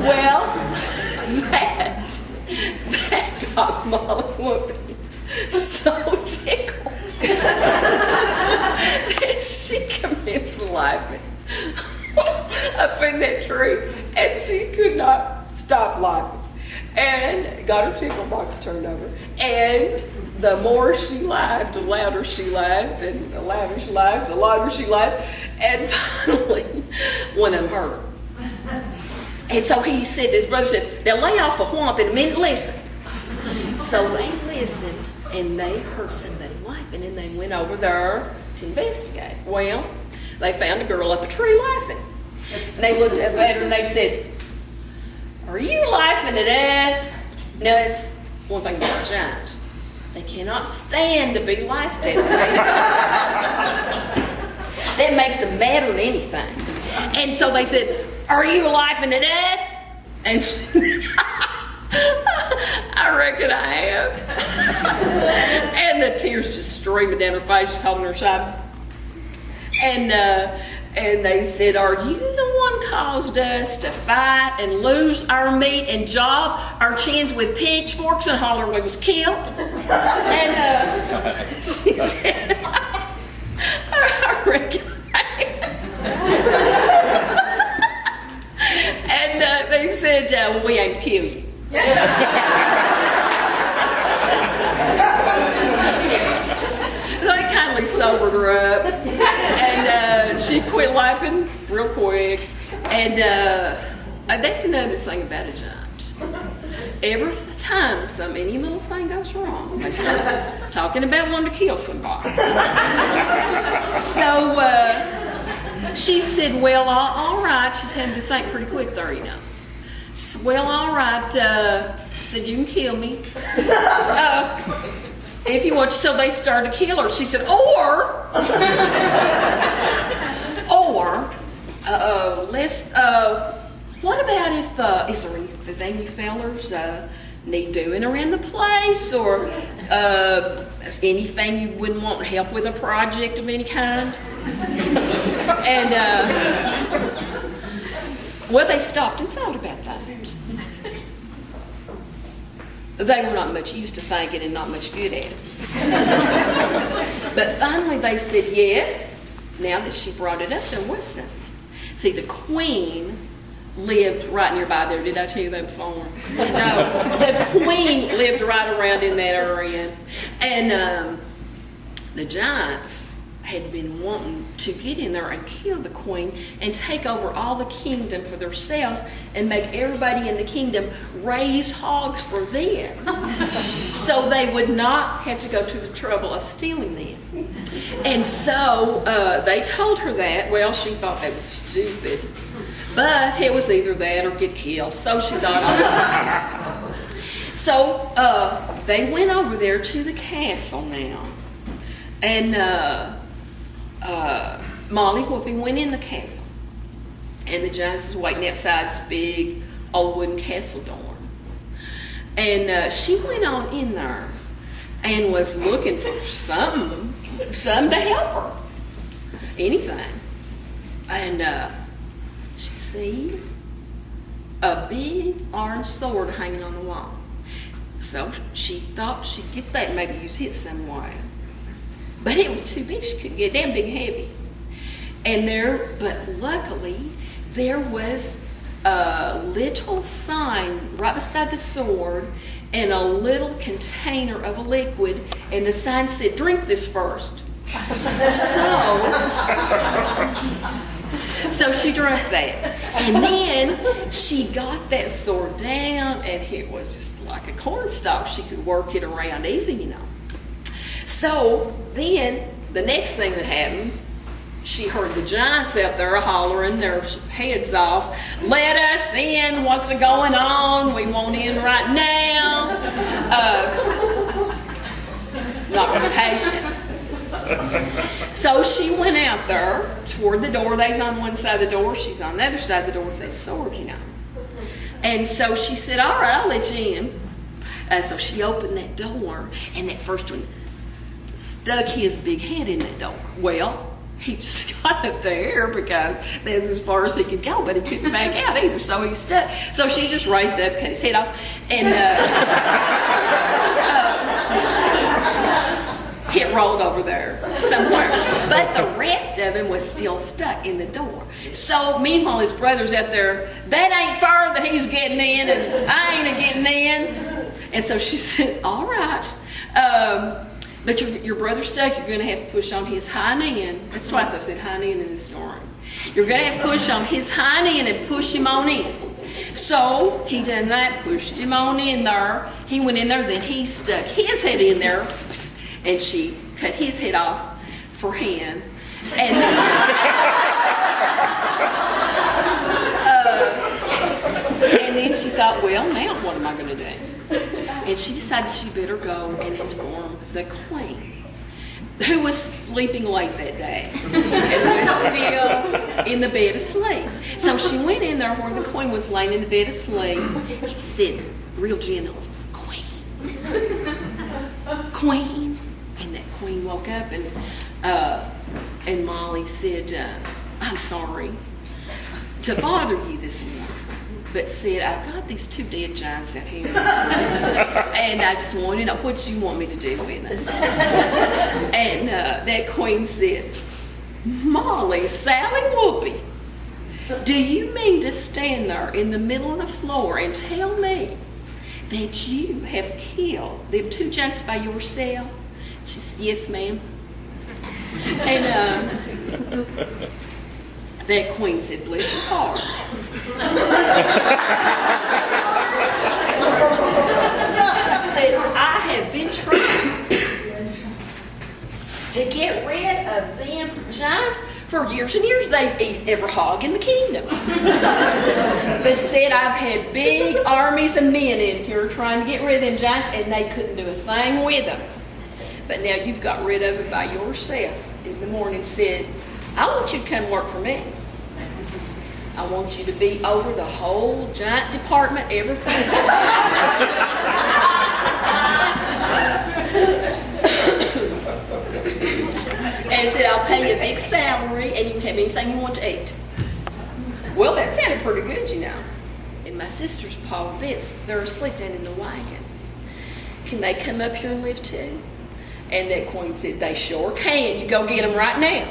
Well, that got Molly Whuppie so tickled that she commenced laughing up in that tree, and she could not stop laughing, and got her tickle box turned over. And the more she laughed, the louder she laughed, and the louder she laughed, the longer she laughed, and finally one of them heard her. And so he said, his brother said, now lay off a whomp in a minute, listen. So they listened, and they heard somebody laughing, and they went over there to investigate. Well, they found a girl up a tree laughing. And they looked up at her and they said, are you laughing at us? Now, that's one thing about giants. They cannot stand to be laughed at. That makes them madder than anything. And so they said, are you laughing at us? And she said, I reckon I am. And the tears just streaming down her face, she's holding her side. And they said, are you the one caused us to fight and lose our meat and job our chins with pitchforks and holler we was killed? And she said, I reckon I am. And they said, well, we ain't kill you. They kindly sobered her up, and she quit laughing real quick. And that's another thing about a giant. Every time any little thing goes wrong, they start talking about wanting to kill somebody. So she said, well, all right. She's having to think pretty quick there, you know. She said, well, all right. Said, you can kill me. If you want to. So they started to kill her. She said, what about if, is there anything you fellers need doing around the place, or anything you wouldn't want help with, a project of any kind? And, well, they stopped and thought about that. They were not much used to thinking and not much good at it. But finally they said yes. Now that she brought it up, there was something. See, the queen lived right nearby there. Did I tell you that before? No, the queen lived right around in that area. And the giants had been wanting to get in there and kill the queen and take over all the kingdom for themselves and make everybody in the kingdom raise hogs for them, so they would not have to go to the trouble of stealing them. And so they told her that. Well, she thought that was stupid, but it was either that or get killed, so she thought, so they went over there to the castle now, and Molly Whuppie went in the castle, and the giants was waiting outside this big old wooden castle door. And she went on in there and was looking for something to help her, anything. And she seen a big orange sword hanging on the wall. So she thought she'd get that and maybe use it some way. But it was too big. She couldn't get it. Damn big, heavy. And but luckily, there was a little sign right beside the sword and a little container of a liquid, and the sign said, drink this first. So she drank that. And then she got that sword down, and it was just like a cornstalk. She could work it around easy, you know. So then, the next thing that happened, she heard the giants out there hollering their heads off, let us in, what's going on, we want in right now. Not very patient. So she went out there toward the door. They's on one side of the door, she's on the other side of the door with that sword, you know. And so she said, all right, I'll let you in. So she opened that door, and that first one stuck his big head in that door. Well, he just got up there because that's as far as he could go, but he couldn't back out either, so he stuck. So she just raised up, cut his head off, and it rolled over there somewhere. But the rest of him was still stuck in the door. So meanwhile, his brother's up there, that ain't fair that he's getting in and I ain't getting in. And so she said, all right, but your brother's stuck, you're going to have to push on his hind end. That's twice I've said hind end in this story. You're going to have to push on his hind end and push him on in. So he done that, pushed him on in there. He went in there, then he stuck his head in there, and she cut his head off for him. And then she thought, well, now what am I going to do? And she decided she better go and inform the queen, who was sleeping late that day and was still in the bed asleep. So she went in there where the queen was laying in the bed asleep. She said, real gentle, Queen, Queen. And that queen woke up, and Molly said, I'm sorry to bother you this morning, but said, I've got these 2 dead giants out here, and I just want to know what you want me to do with them. And that queen said, Molly, Sally Whuppie, do you mean to stand there in the middle of the floor and tell me that you have killed them 2 giants by yourself? She said, yes, ma'am. And that queen said, bless your heart. Said, I have been trying to get rid of them giants for years and years. They've eaten every hog in the kingdom. But said, I've had big armies of men in here trying to get rid of them giants, and they couldn't do a thing with them. But now you've got rid of it by yourself. In the morning said, I want you to come work for me. I want you to be over the whole giant department, everything. And said, I'll pay you a big salary and you can have anything you want to eat. Well, that sounded pretty good, you know. And my sisters, Paul and Vince, they're asleep down in the wagon. Can they come up here and live too? And that queen said, they sure can. You go get them right now.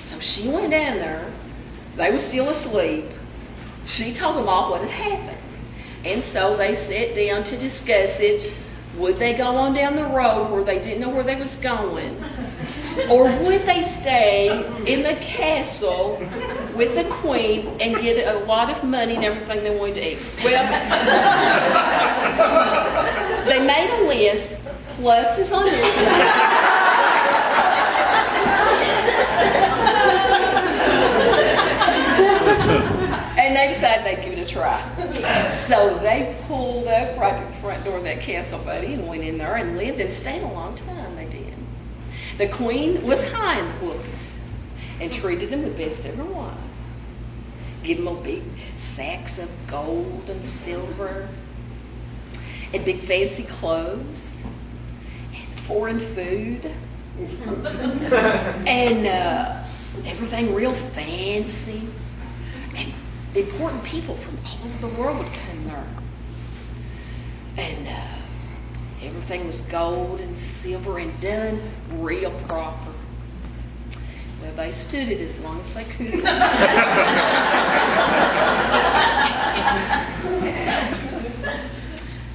So she went down there. They were still asleep. She told them all what had happened. And so they sat down to discuss it. Would they go on down the road where they didn't know where they was going? Or would they stay in the castle with the queen and get a lot of money and everything they wanted to eat? Well, they made a list. Plus is on this side. And they decided they'd give it a try. So they pulled up right to the front door of that castle, buddy, and went in there and lived and stayed a long time. They did. The queen was high in the Whuppies and treated them the best ever was. Give them a big sacks of gold and silver and big fancy clothes. Foreign food and everything real fancy, and important people from all over the world would come there, and everything was gold and silver and done real proper. Well, they stood it as long as they could.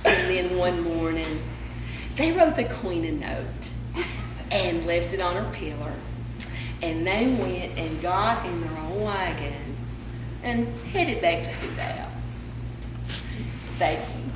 And then one morning they wrote the queen a note and left it on her pillar. And they went and got in their own wagon and headed back to Hindman. Thank you.